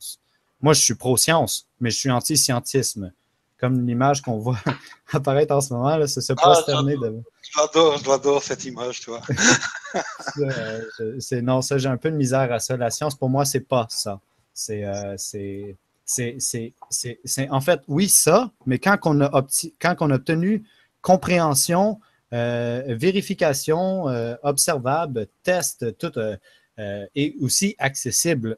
science. Moi, je suis pro-science, mais je suis anti-scientisme. Comme l'image qu'on voit apparaître en ce moment, là, c'est se prosterner de... Je l'adore cette image, tu vois. Non, ça, j'ai un peu de misère à ça. La science, pour moi, c'est pas ça. C'est en fait, oui, ça, mais quand on a obtenu compréhension, vérification, observable, test, tout, et aussi accessible,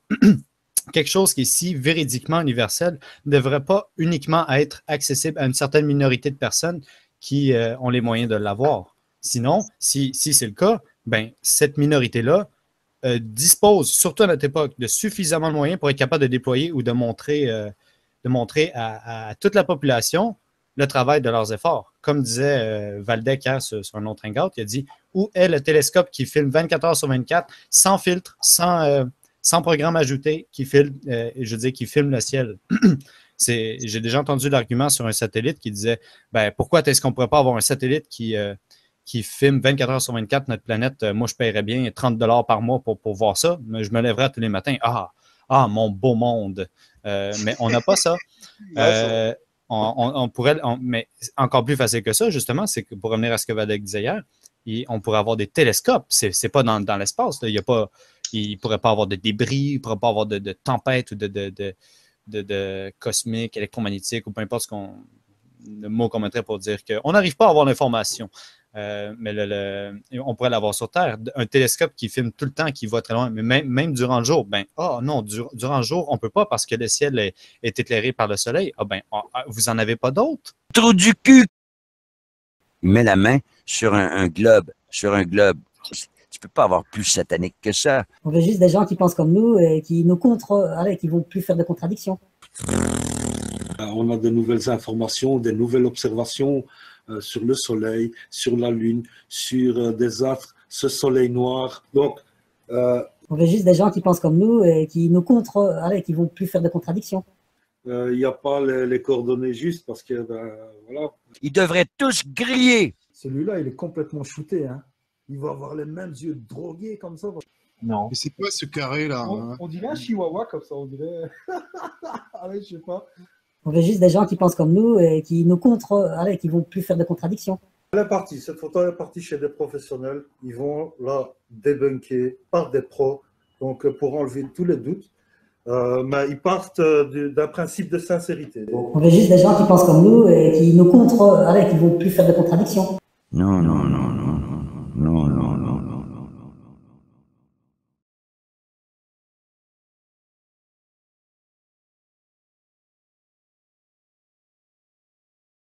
quelque chose qui est si véridiquement universel ne devrait pas uniquement être accessible à une certaine minorité de personnes qui ont les moyens de l'avoir. Sinon, si c'est le cas, ben, cette minorité-là dispose, surtout à notre époque, de suffisamment de moyens pour être capable de déployer ou de montrer à toute la population le travail de leurs efforts. Comme disait Valdec hier sur un autre hangout, il a dit « Où est le télescope qui filme 24 heures sur 24, sans filtre, sans programme ajouté, qui filme le ciel? » J'ai déjà entendu l'argument sur un satellite qui disait ben, « Pourquoi est-ce qu'on ne pourrait pas avoir un satellite qui filme 24 heures sur 24 notre planète? Moi, je paierais bien 30 $ par mois pour voir ça, mais je me lèverais tous les matins. Ah, mon beau monde! » Mais on n'a pas ça. On pourrait, mais encore plus facile que ça, justement, c'est que pour revenir à ce que Valdec disait hier, on pourrait avoir des télescopes. C'est pas dans l'espace. Il ne pourrait pas avoir de débris, il ne pourrait pas avoir de tempêtes ou de cosmiques, électromagnétiques ou peu importe le mot qu'on mettrait pour dire qu'on n'arrive pas à avoir l'information. Mais on pourrait l'avoir sur Terre. Un télescope qui filme tout le temps, qui va très loin, mais même durant le jour, non, durant le jour, on ne peut pas parce que le ciel est éclairé par le soleil. Vous n'en avez pas d'autres? Trou du cul! Il met la main sur un globe, Tu peux pas avoir plus satanique que ça. On veut juste des gens qui pensent comme nous et qui nous qui vont plus faire de contradictions. On a de nouvelles informations, des nouvelles observations sur le soleil, sur la lune, sur des astres, ce soleil noir. Donc, on veut juste des gens qui pensent comme nous et qui nous qui vont plus faire de contradictions. Il n'y a pas les coordonnées justes parce que, voilà. Ils devraient tous griller. Celui-là, il est complètement shooté, hein. Il va avoir les mêmes yeux drogués comme ça. Non. Mais c'est quoi ce carré-là? On dirait un chihuahua comme ça, on dirait. Allez, je sais pas. On veut juste des gens qui pensent comme nous et qui nous qui vont plus faire de contradictions. Cette photo est partie chez des professionnels. Ils vont la débunker par des pros, donc pour enlever tous les doutes. Mais ils partent d'un principe de sincérité. On veut juste des gens qui pensent comme nous et qui nous qui vont plus faire de contradictions. Non.